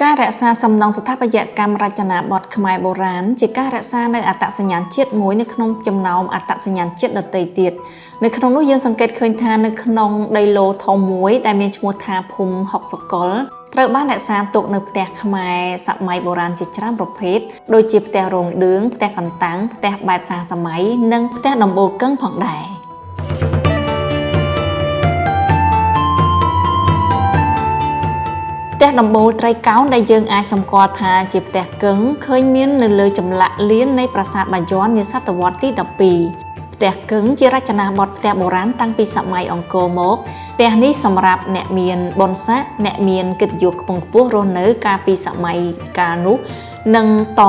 ការរក្សាសំណង់ស្ថាបត្យកម្មរចនាបថខ្មែរបុរាណជាការរក្សានៅអត្តសញ្ញាណជាតិមួយនៅក្នុងចំណោមអត្តសញ្ញាណជាតិដទៃទៀតនៅក្នុងនោះយើងសង្កេតឃើញថានៅក្នុងដីឡូធំមួយដែលមានឈ្មោះថាភូមិហុកសកលត្រូវបានរក្សាទុកនៅផ្ទះខ្មែរសម័យបុរាណជាច្រើនប្រភេទដូចជាផ្ទះរោងឌឿងផ្ទះកន្តាំងផ្ទះបែបសហសម័យនិងផ្ទះដំបូលកឹងផងដែរផ្ទះដំបូលត្រីកោណដែលយើងអាចសម្គាល់ថាជាផ្ទះកឹងឃើញមាននៅលើចម្លាក់លៀននៃប្រាសាទបាយ័ននាសតវត្សទី12ផ្ទះកឹងជារចនាបថផ្ទះបុរាណតាំងពីសម័យអង្គរមកផ្ទះនេះសម្រាប់អ្នកមានបុណ្យស័ក្តិអ្នកមានកិត្តិយសខ្ពង់ខ្ពស់រស់នៅកាលពីសម័យកាលនោះនិងត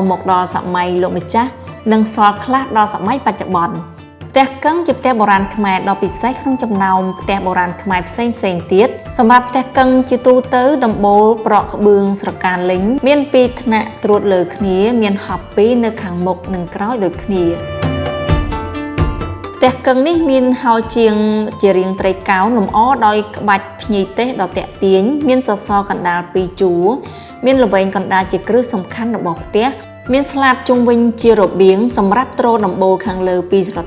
មកដល់សម័យលោកម្ចាស់និងសល់ខ្លះដល់សម័យបច្ចុប្បន្នផ្ទះកឹងជាផ្ទះបុរាណខ្មែរដ៏ពិសេសក្នុងចំណោមផ្ទះបុរាណខ្មែរផ្សេងទៀតសម្រាប់ផ្ទះកឹងជាទូទៅដំបូលប្រក់ក្បឿងស្រកាលេងមាន2ថ្នាក់ត្រួតលើគ្នាមានហប់2នៅខាងមុខនិងក្រោយដូចគ្នាផ្ទះកឹងនេះមានហោជាងជារាងត្រីកោណលម្អដោយក្បាច់ភ្ញីទេសដ៏ទាក់ទាញមានសសរកណ្ដាល2ជួរមានល្វែងកណ្ដាលជាគ្រឹះសំខាន់របស់ផ្ទះមានស្លាបជុំវិញជារបៀងសម្រាប់ទ្រដំបូលខាងលើ2ស្រ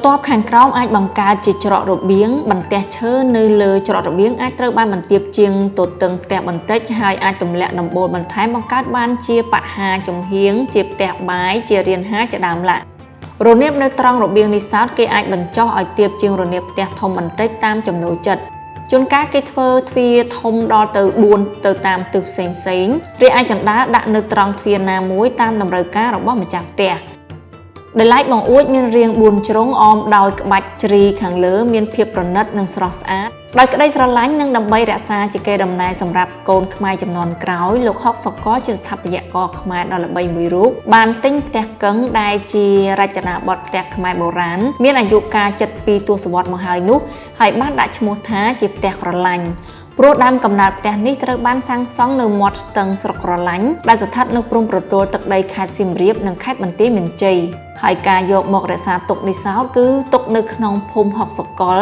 ទាប់ខាងក្រោមអាចបង្កើតជាច្រករបៀងបន្ទះឈើនៅលើច្រករបៀងអាចត្រូវបានបន្ទាបជាងទទឹងផ្ទះបន្តិចហើយអាចទម្លាក់ដំបូលបន្ថែមបង្កើតបានជាបហាចំហៀងជាផ្ទះបាយជារានហាជាដើមឡារនាបនៅត្រង់របៀងនេះសោតគេអាចបញ្ចុះឲ្យទាបជាងរនាបផ្ទះធំបន្តិចតាមចំណូលចិត្តជួនកាលគេធ្វើទ្វារធំដល់ទៅ4ទៅតាមទិសផ្សេងឬអាចចណ្ដើរដាក់នៅត្រង់ទ្វារណាមួយតាមតម្រូវការរបស់ម្ចាស់ផ្ទះដែលឡែកបង្អួចមានរាង4ជ្រុងអមដោយក្បាច់ជ្រីខាងលើមានភាពប្រណិតនិងស្រស់ស្អាតដោយក្តីស្រឡាញ់និងដើម្បីរក្សាជាកេរដំណែលសម្រាប់កូនខ្មែរជំនាន់ក្រោយលោកហុកសកលជាស្ថាបត្យករខ្មែរដ៏ល្បីមួយរូបបានទិញផ្ទះកឹងដែលជារចនាបថផ្ទះខ្មែរបុរាណមានអាយុកាល72ទសវត្សរ៍មកហើយនោះហើយបានដាក់ឈ្មោះថាជាផ្ទះក្រឡាញ់ព្រោះដើមកំណើតផ្ទះនេះត្រូវបានសាងសង់នៅមាត់ស្ទឹងស្រុកក្រឡាញ់ដែលស្ថិតនៅព្រំប្រទល់ទឹកដីខេត្តសៀមរាបនិងខេត្តបន្ទាយមានជ័យហើយការយកម្ករក្សាទុកនេះសោតគឺទុកនៅក្នុងភូមិហុកសកល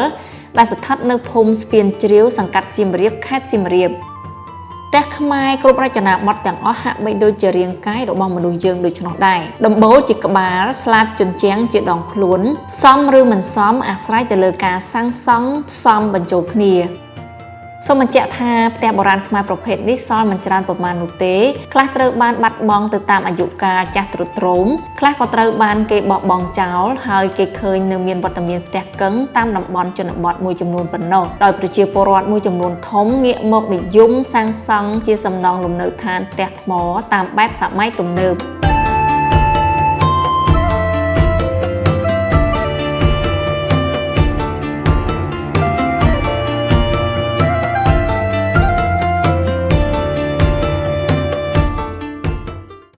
ដែលស្ថិតនៅភូមិស្ពានជ្រាវសង្កាត់សៀមរាបខេត្តសៀមរាបផ្ទះខ្មែរគ្រប់រចនាបថទាំងអស់ហាក់បីដូចជារាងកាយរបស់មនុស្សយើងដូច្នោះដែរដំបូលជាក្បាលស្លាបជញ្ជាំងជាដងខ្លួនសមឬមិនសមអាស្រ័យទៅលើការសាងសង់ផ្សំបញ្ចូលគ្នាសូមបញ្ជាក់ថាផ្ទះបុរាណខ្មែរប្រភេទនេះសល់មិនច្រើនប៉ុន្មាននោះទេខ្លះត្រូវបានបាត់បង់ទៅតាមអាយុកាលចាស់ទ្រុឌទ្រោមខ្លះក៏ត្រូវបានគេបោះបង់ចោលហើយគេឃើញនៅមានវត្តមានផ្ទះកឹងតាមតំបន់ជនបទមួយចំនួនប៉ុណ្ណោះដោយប្រជាពលរដ្ឋមួយចំនួនធំងាកមកនិយមសាងសង់ជាសំណង់លំនៅឋានផ្ទះថ្មតាមបែបសម័យទំនើប